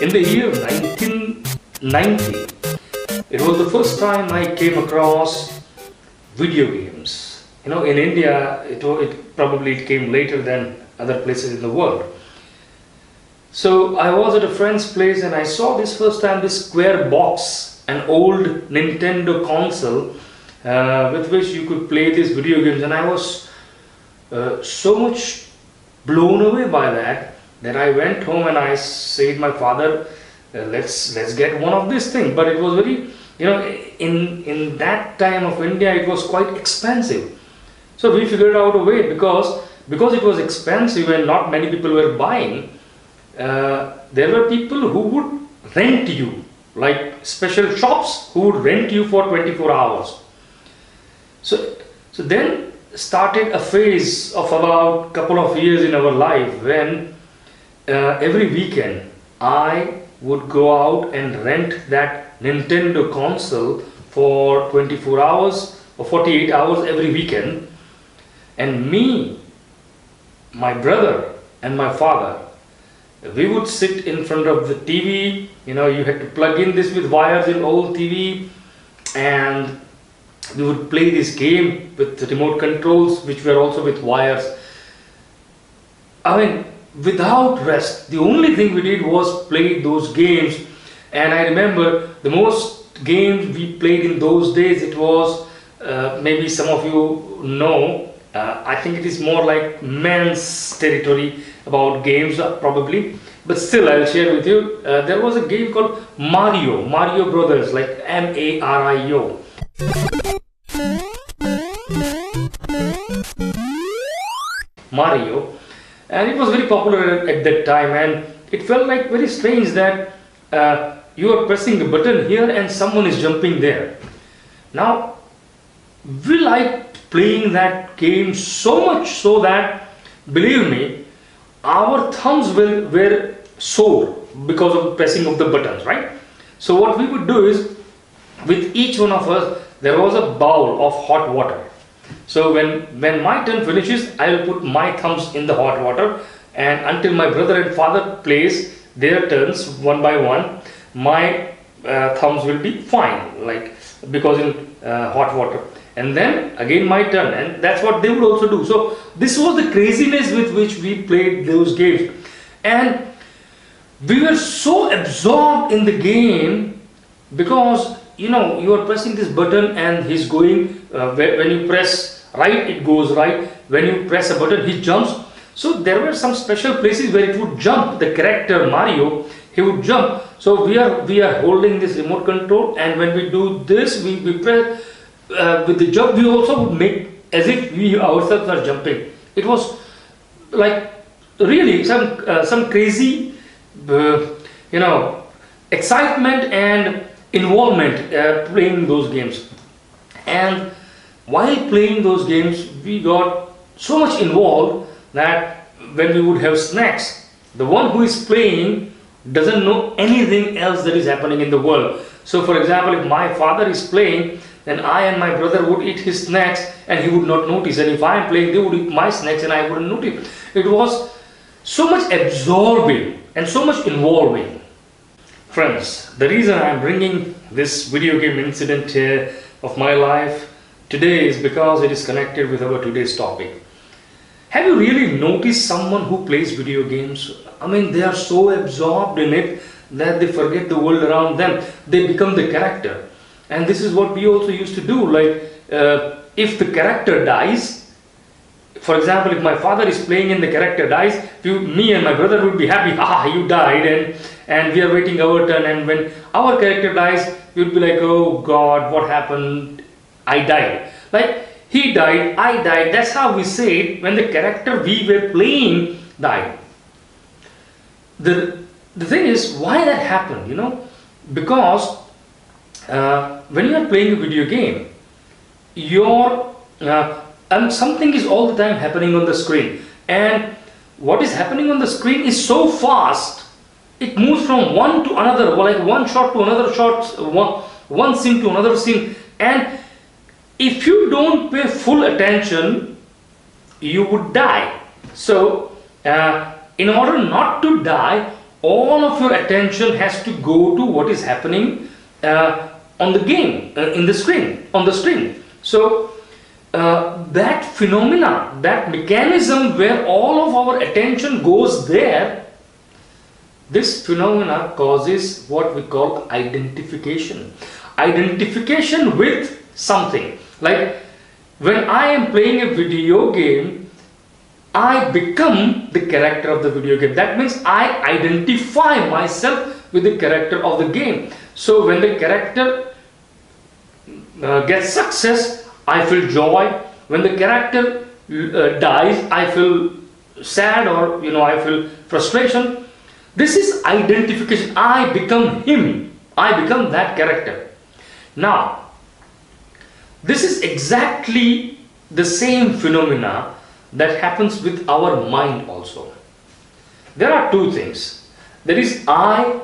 In the year 1990, it was the first time I came across video games. In India, it probably came later than other places in the world. So I was at a friend's place and I saw this first time this square box, an old Nintendo console with which you could play these video games, and I was so much blown away by that I went home and I said my father, let's get one of these things. But it was very, in that time of India, it was quite expensive. So we figured out a way, because it was expensive and not many people were buying. There were people who would rent you, like special shops who would rent you for 24 hours. So then started a phase of about couple of years in our life when every weekend I would go out and rent that Nintendo console for 24 hours or 48 hours every weekend, and me, my brother and my father, we would sit in front of the TV. You had to plug in this with wires in old TV, and we would play this game with the remote controls, which were also with wires. I mean, without rest. The only thing we did was play those games. And I remember the most games we played in those days, it was, maybe some of you know, I think it is more like men's territory about games, probably. But still, I'll share with you. There was a game called Mario Brothers, like Mario. Mario, and it was very popular at that time, and it felt like very strange that you are pressing a button here and someone is jumping there. Now, we liked playing that game so much so that, believe me, our thumbs were sore because of pressing of the buttons, right? So what we would do is, with each one of us, there was a bowl of hot water. So when my turn finishes, I will put my thumbs in the hot water, and until my brother and father plays their turns one by one, my thumbs will be fine, like, because in hot water. And then again my turn, and that's what they would also do. So this was the craziness with which we played those games, and we were so absorbed in the game, because you are pressing this button and he's going, when you press right, it goes right. When you press a button, he jumps. So there were some special places where it would jump. The character Mario, he would jump. So we are holding this remote control, and when we do this, we press with the jump. We also would make as if we ourselves are jumping. It was like really some crazy, excitement and involvement playing those games. And while playing those games, we got so much involved that when we would have snacks, the one who is playing doesn't know anything else that is happening in the world. So for example, if my father is playing, then I and my brother would eat his snacks and he would not notice, and if I am playing, they would eat my snacks and I wouldn't notice. It was so much absorbing and so much involving. Friends, the reason I am bringing this video game incident of my life today is because it is connected with our today's topic. Have you really noticed someone who plays video games? I mean, they are so absorbed in it that they forget the world around them. They become the character. And this is what we also used to do. Like, if the character dies, for example, if my father is playing and the character dies, me and my brother would be happy, you died, and we are waiting our turn. And when our character dies, we would be like, oh God, what happened? I died. Like, he died, I died. That's how we say it when the character we were playing died. The thing is, why that happened, because when you are playing a video game, and something is all the time happening on the screen, and what is happening on the screen is so fast, it moves from one to another, like one shot to another shot, one scene to another scene, and if you don't pay full attention, you would die. So in order not to die, all of your attention has to go to what is happening on the game, in the screen, on the screen. So that phenomena, that mechanism where all of our attention goes there, this phenomena causes what we call identification. Identification with something. Like when I am playing a video game, I become the character of the video game. That means I identify myself with the character of the game. So when the character gets success, I feel joy. When the character dies, I feel sad, or I feel frustration. This is identification. I become him. I become that character. Now, this is exactly the same phenomena that happens with our mind also. There are two things. There is I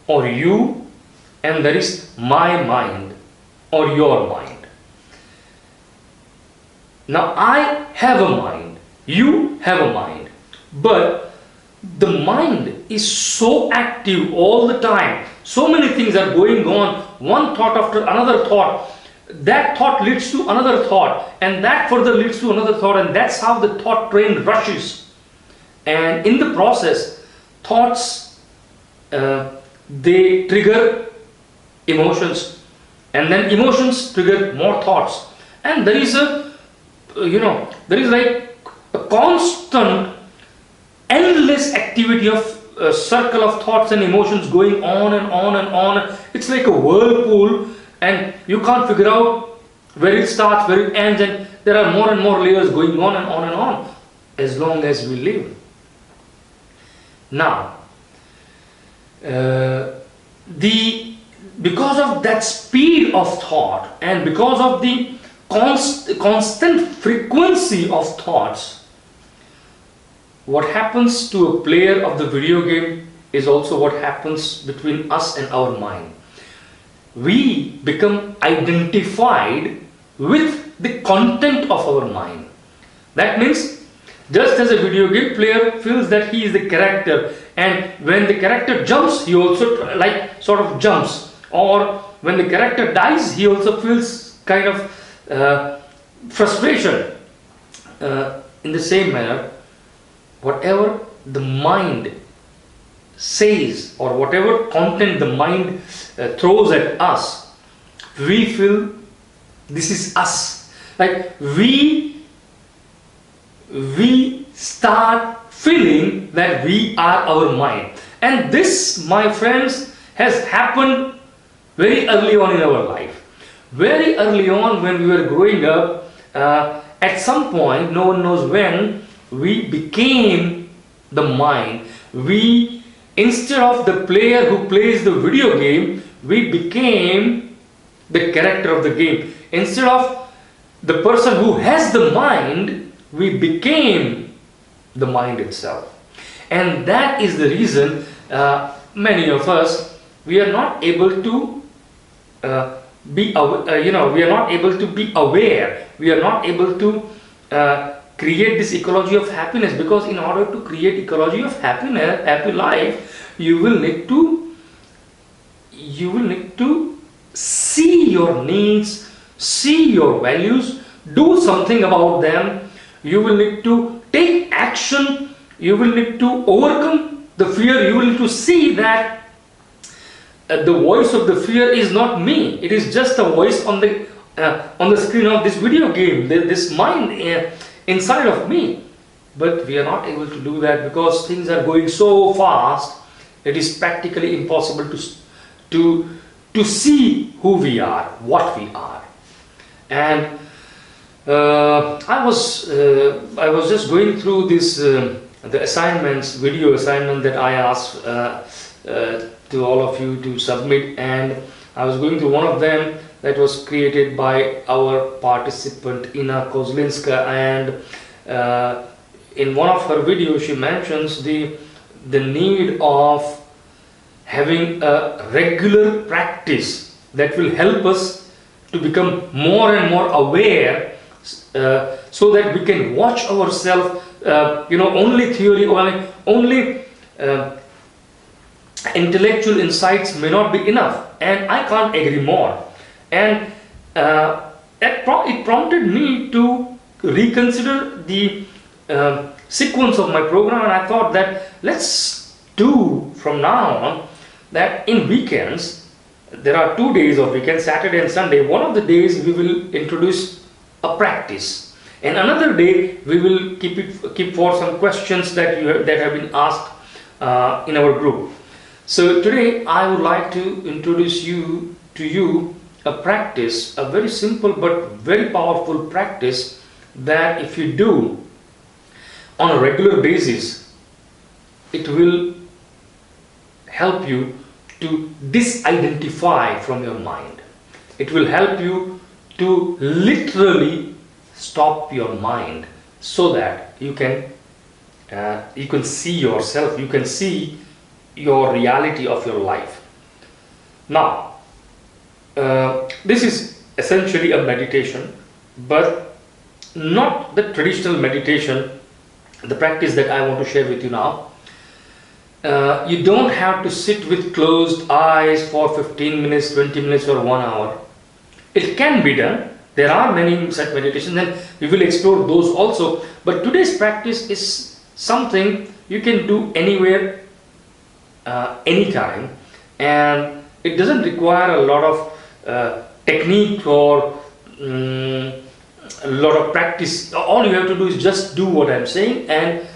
or you, and there is my mind or your mind. Now I have a mind, you have a mind, but the mind is so active all the time. So many things are going on, one thought after another thought. That thought leads to another thought, and that further leads to another thought, and that's how the thought train rushes. And in the process, thoughts, they trigger emotions, and then emotions trigger more thoughts. And there is there is like a constant, endless activity of a circle of thoughts and emotions going on and on and on. It's like a whirlpool, and you can't figure out where it starts, where it ends, and there are more and more layers going on and on and on as long as we live. Now, because of that speed of thought, and because of the constant frequency of thoughts, what happens to a player of the video game is also what happens between us and our mind. We become identified with the content of our mind. That means, just as a video game player feels that he is the character, and when the character jumps, he also sort of jumps, or when the character dies, he also feels kind of frustration. In the same manner, whatever the mind says, or whatever content the mind throws at us, we feel this is us. Like we start feeling that we are our mind. And this, my friends, has happened very early on in our life. Very early on, when we were growing up, at some point, no one knows when, we became the mind. We, instead of the player who plays the video game, we became the character of the game. Instead of the person who has the mind, we became the mind itself. And that is the reason many of us, we are not able to we are not able to be aware. We are not able to create this ecology of happiness, because in order to create ecology of happiness, happy life, you will need to see your needs, see your values, do something about them. You will need to take action. You will need to overcome the fear. You will need to see that the voice of the fear is not me. It is just a voice on the screen of this video game, this mind inside of me. But we are not able to do that because things are going so fast. It is practically impossible to see who we are, what we are. And I was just going through this the assignments, video assignment that I asked to all of you to submit, and I was going through one of them that was created by our participant Ina Kozlinska, and in one of her videos she mentions the need of having a regular practice that will help us to become more and more aware, so that we can watch ourselves, only theory, only intellectual insights may not be enough, and I can't agree more. And it prompted me to reconsider the sequence of my program, and I thought that let's do from now on that in weekends, there are 2 days of weekend, Saturday and Sunday. One of the days we will introduce a practice, and another day we will keep for some questions that have been asked in our group. So today I would like to introduce to you a practice, a very simple but very powerful practice that if you do on a regular basis, it will help you to disidentify from your mind. It will help you to literally stop your mind so that you can see yourself, you can see your reality of your life. Now, this is essentially a meditation, but not the traditional meditation, the practice that I want to share with you now. You don't have to sit with closed eyes for 15 minutes, 20 minutes or 1 hour. It can be done. There are many such meditations and we will explore those also. But today's practice is something you can do anywhere, anytime, and it doesn't require a lot of technique or a lot of practice. All you have to do is just do what I'm saying, and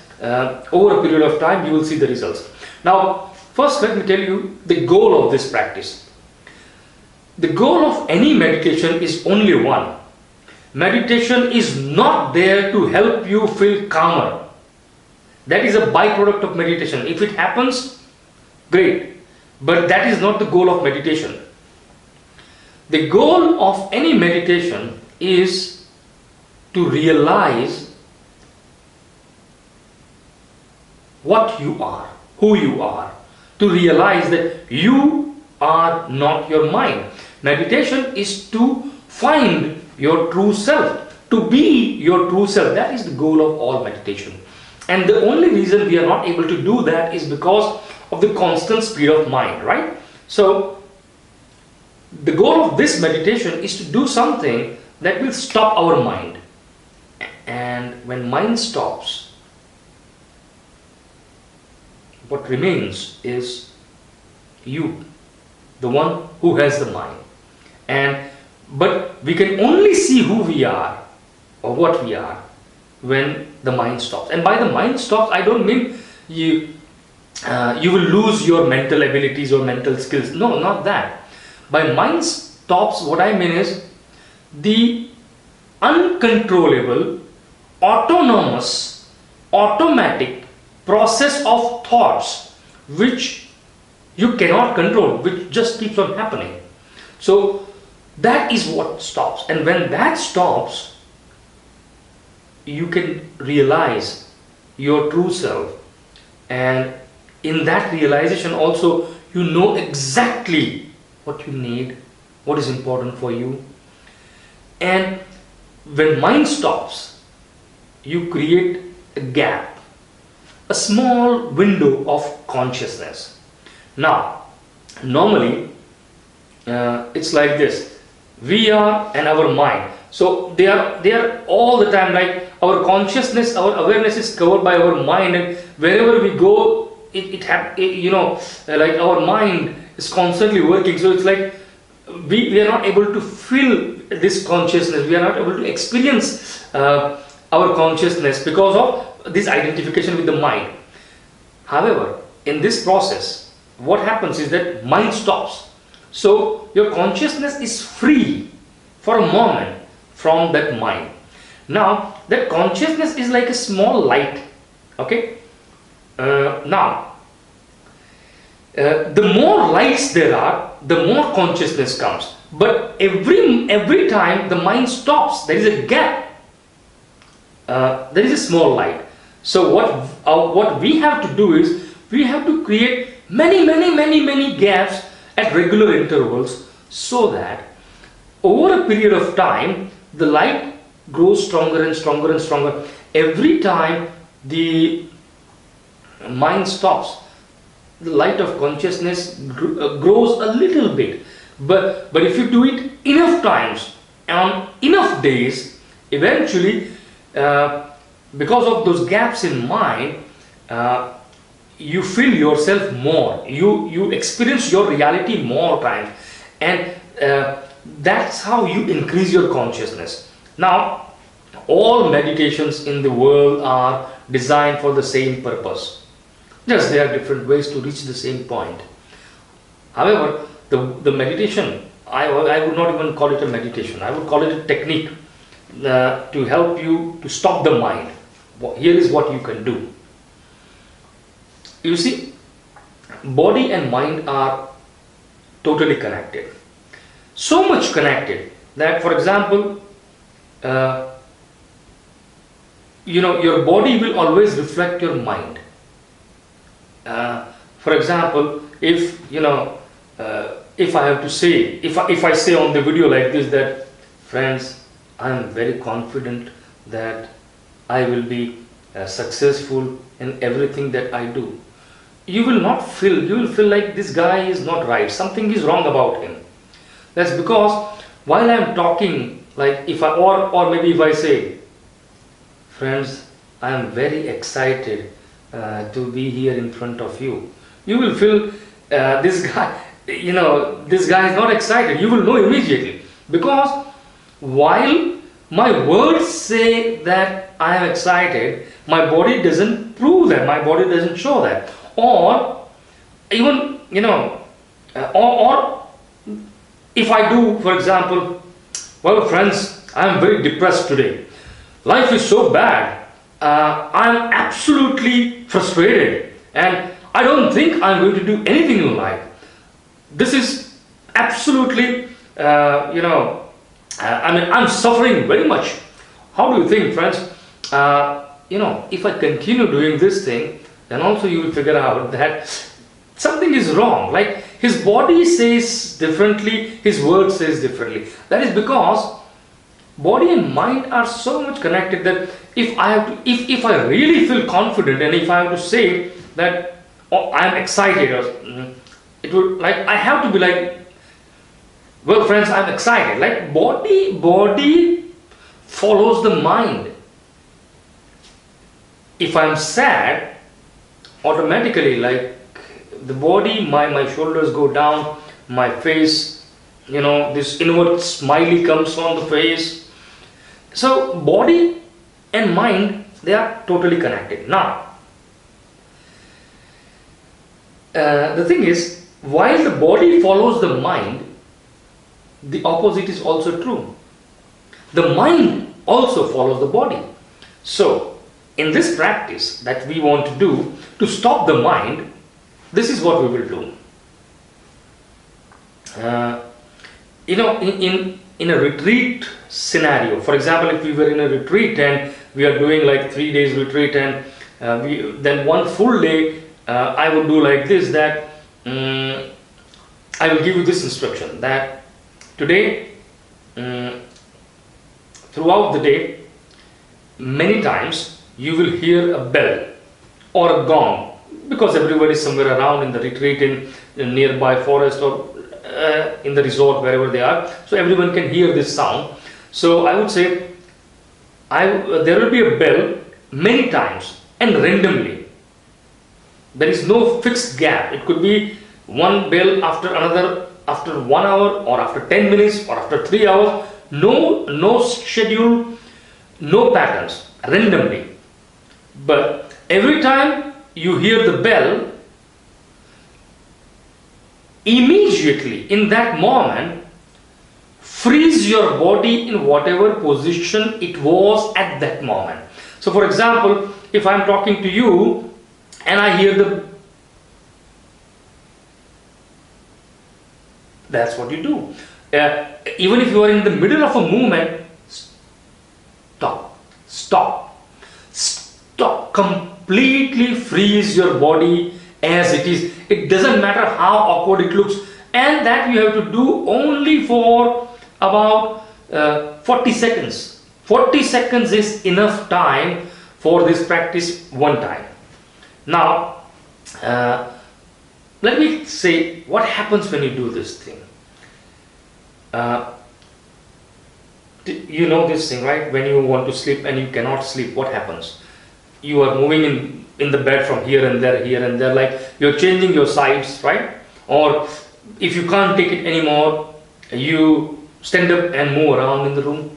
over a period of time you will see the results. Now, first let me tell you the goal of this practice. The goal of any meditation is only one. Meditation is not there to help you feel calmer. That is a byproduct of meditation. If it happens, great, but that is not the goal of meditation. The goal of any meditation is to realize what you are, who you are, to realize that you are not your mind. Meditation is to find your true self, to be your true self. That is the goal of all meditation. And the only reason we are not able to do that is because of the constant speed of mind, right? So the goal of this meditation is to do something that will stop our mind. And when mind stops, what remains is you, the one who has the mind. But we can only see who we are or what we are when the mind stops. And by the mind stops, I don't mean you will lose your mental abilities or mental skills. No, not that. By mind stops, what I mean is the uncontrollable, autonomous, automatic process of thoughts which you cannot control, which just keeps on happening. So that is what stops. And when that stops, you can realize your true self. And in that realization also, you know exactly what you need, what is important for you. And when mind stops, you create a gap, a small window of consciousness. Now, normally, it's like this. We are and our mind. So they are all the time, like our consciousness, our awareness is covered by our mind, and wherever we go, like our mind is constantly working. So it's like we are not able to feel this consciousness. We are not able to experience our consciousness because of this identification with the mind. However, in this process, what happens is that mind stops. So your consciousness is free for a moment from that mind. Now that consciousness is like a small light. Okay. The more lights there are, the more consciousness comes. But every time the mind stops, there is a gap. There is a small light. So what we have to do is we have to create many gaps at regular intervals, so that over a period of time the light grows stronger and stronger and stronger. Every time the mind stops, the light of consciousness grows a little bit. But if you do it enough times on enough days, eventually, because of those gaps in mind, you feel yourself more. You experience your reality more times, and that's how you increase your consciousness. Now, all meditations in the world are designed for the same purpose. Yes, there are different ways to reach the same point. However, the meditation, I would not even call it a meditation. I would call it a technique to help you to stop the mind. Here is what you can do. You see, body and mind are totally connected. So much connected that, for example, your body will always reflect your mind. For example, if I have to say, if I say on the video like this that, friends, I am very confident that I will be successful in everything that I do, you will feel like this guy is not right, something is wrong about him. That's because while I am talking, like or maybe if I say, friends, I am very excited to be here in front of you, you will feel this guy is not excited. You will know immediately, because while my words say that I am excited, my body doesn't prove that, my body doesn't show that. Or even or if I do, for example, well, friends, I am very depressed today, life is so bad, I am absolutely frustrated, and I don't think I'm going to do anything in life. This is absolutely, I'm suffering very much. How do you think, friends? If I continue doing this thing, then also you will figure out that something is wrong. Like, his body says differently, his word says differently. That is because body and mind are so much connected that if I really feel confident, and if I have to say that I am excited, it would, like, I have to be like, well, friends, I'm excited. Like, body follows the mind. If I'm sad, automatically, like, the body, my shoulders go down, my face, this inward smiley comes on the face. So body and mind, they are totally connected. Now, the thing is, while the body follows the mind, the opposite is also true. The mind also follows the body. So, in this practice that we want to do to stop the mind, this is what we will do. In a retreat scenario, for example, if we were in a retreat and we are doing like 3 days retreat, and then one full day, I will do like this, that I will give you this instruction that today, throughout the day, many times you will hear a bell or a gong, because everybody is somewhere around in the retreat, in nearby forest, or in the resort, wherever they are, so everyone can hear this sound. So I would say there will be a bell many times and randomly. There is no fixed gap. It could be one bell after another, after 1 hour, or after 10 minutes, or after 3 hours. No schedule, no patterns, randomly. But every time you hear the bell, immediately in that moment, freeze your body in whatever position it was at that moment. So for example, if I'm talking to you and I hear that's what you do. Even if you are in the middle of a movement, stop, completely freeze your body as it is. It doesn't matter how awkward it looks, and that you have to do only for about 40 seconds. 40 seconds is enough time for this practice one time. Now, let me say what happens when you do this thing. You know this thing, right? When you want to sleep and you cannot sleep, what happens? You are moving in the bed from here and there, like you're changing your sides, right? Or if you can't take it anymore, you stand up and move around in the room.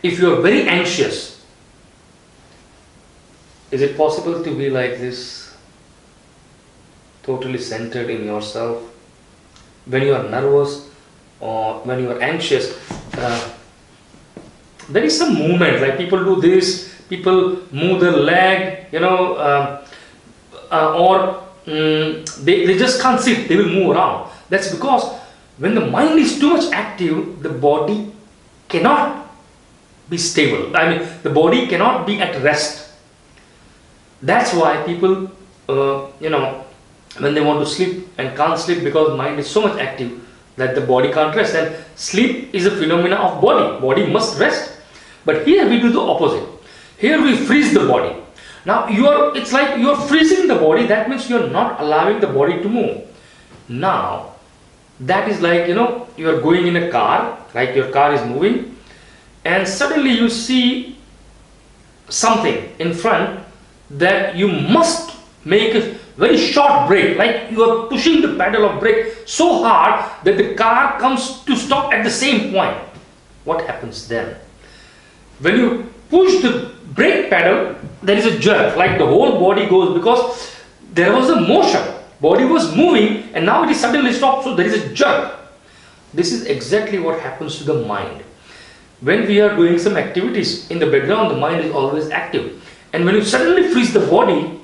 If you are very anxious, is it possible to be like this, totally centered in yourself? When you are nervous or when you are anxious, there is some movement, like people do this, people move their leg, they just can't sit, they will move around. That's because when the mind is too much active, the body cannot be stable. I mean, the body cannot be at rest. That's why people, when they want to sleep and can't sleep because the mind is so much active that the body can't rest. And sleep is a phenomena of body. Body must rest. But here we do the opposite. Here we freeze the body. Now it's like you are freezing the body. That means you are not allowing the body to move. Now that is like, you are going in a car, like your car is moving, and suddenly you see something in front that you must make a very short brake, like you are pushing the pedal of brake so hard that the car comes to stop at the same point. What happens then? When you push the brake pedal, there is a jerk, like the whole body goes, because there was a motion, body was moving and now it is suddenly stopped, so there is a jerk. This is exactly what happens to the mind. When we are doing some activities in the background, the mind is always active, and when you suddenly freeze the body,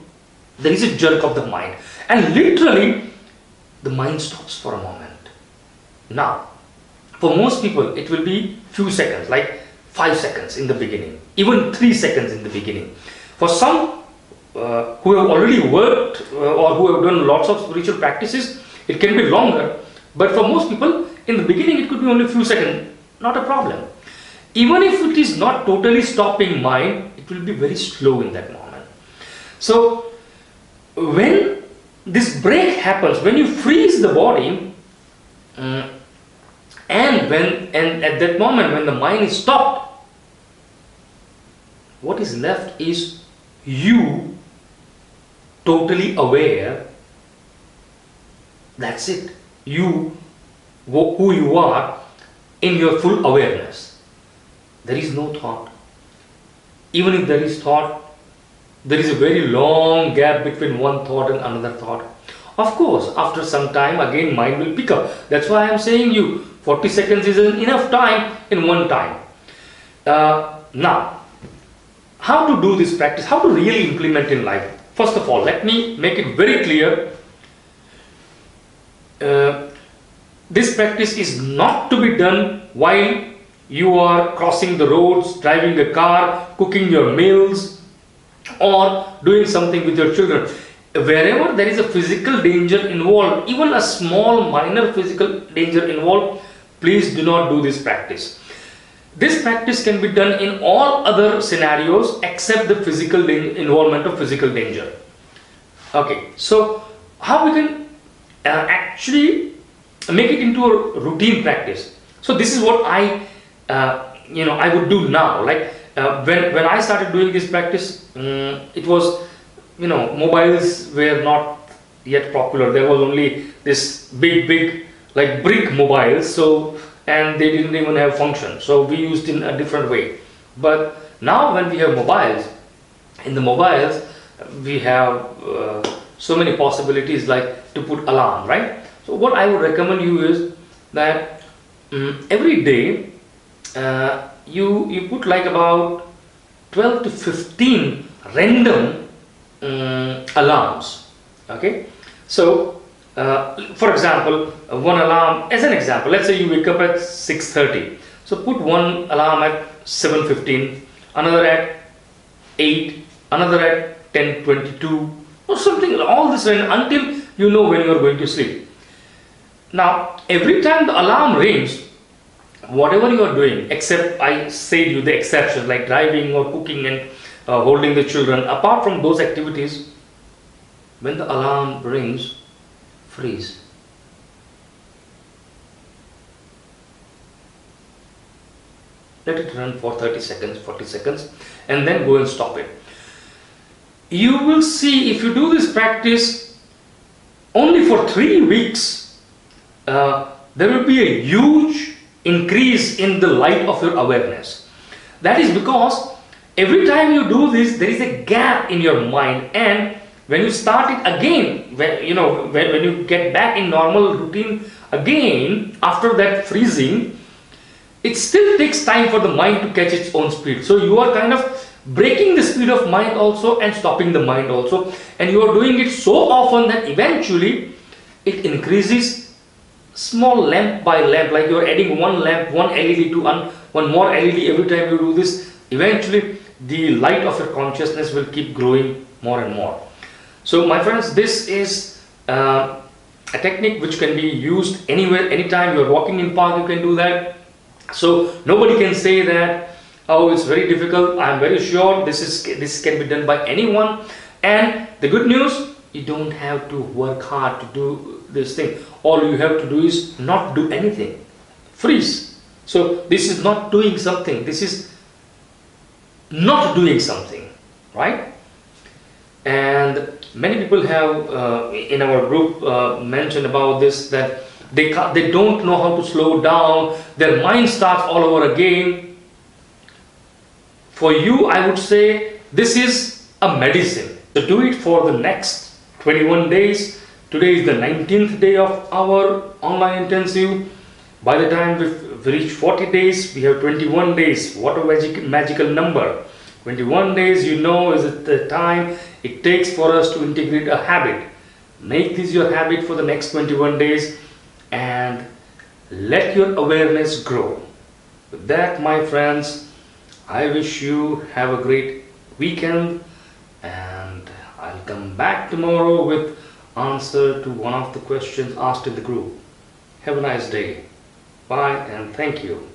there is a jerk of the mind, and literally the mind stops for a moment. Now for most people it will be few seconds, like 5 seconds in the beginning, even 3 seconds in the beginning. For some who have already worked or who have done lots of spiritual practices, it can be longer, but for most people in the beginning it could be only a few seconds, not a problem. Even if it is not totally stopping mind, it will be very slow in that moment. So when this break happens, when you freeze the body, and at that moment when the mind is stopped, what is left is you totally aware. That's it. You, who you are, in your full awareness. There is no thought. Even if there is thought, there is a very long gap between one thought and another thought. Of course, after some time again mind will pick up. That's why I am saying you 40 seconds is enough time in one time. Now, how to do this practice? How to really implement in life? First of all, let me make it very clear. This practice is not to be done while you are crossing the roads, driving a car, cooking your meals, or doing something with your children. Wherever there is a physical danger involved, even a small minor physical danger involved, please do not do this practice. This practice can be done in all other scenarios except the physical involvement of physical danger. Okay, so how we can actually make it into a routine practice? So this is what I would do now. Like when I started doing this practice, it was, mobiles were not yet popular. There was only this big like brick mobiles, so, and they didn't even have function, so we used in a different way. But now when we have mobiles, in the mobiles we have so many possibilities, like to put alarm, right? So what I would recommend you is that every day you put like about 12 to 15 random alarms. Okay, so for example, one alarm, as an example, let's say you wake up at 6:30, so put one alarm at 7:15, another at 8, another at 10:22 or something, all this until you know when you are going to sleep. Now every time the alarm rings, whatever you are doing, except I said you the exceptions like driving or cooking and holding the children, apart from those activities, when the alarm rings, freeze. Let it run for 30 seconds, 40 seconds, and then go and stop it. You will see, if you do this practice only for 3 weeks, there will be a huge increase in the light of your awareness. That is because every time you do this, there is a gap in your mind, and when you start it again, when you get back in normal routine again after that freezing, it still takes time for the mind to catch its own speed. So you are kind of breaking the speed of mind also and stopping the mind also, and you are doing it so often that eventually it increases small lamp by lamp, like you are adding one lamp, one LED to one more LED every time you do this. Eventually the light of your consciousness will keep growing more and more. So my friends, this is a technique which can be used anywhere, anytime. You are walking in park, you can do that. So nobody can say that, oh, it's very difficult. I am very sure this can be done by anyone. And the good news, you don't have to work hard to do this thing. All you have to do is not do anything. Freeze. So this is not doing something. This is not doing something, right? And many people have in our group mentioned about this, that they don't know how to slow down. Their mind starts all over again. For you, I would say this is a medicine. So do it for the next 21 days. Today is the 19th day of our online intensive. By the time we reach 40 days, we have 21 days. What a magical number. 21 days, is the time it takes for us to integrate a habit. Make this your habit for the next 21 days and let your awareness grow. With that, my friends, I wish you have a great weekend, and I'll come back tomorrow with answer to one of the questions asked in the group. Have a nice day. Bye and thank you.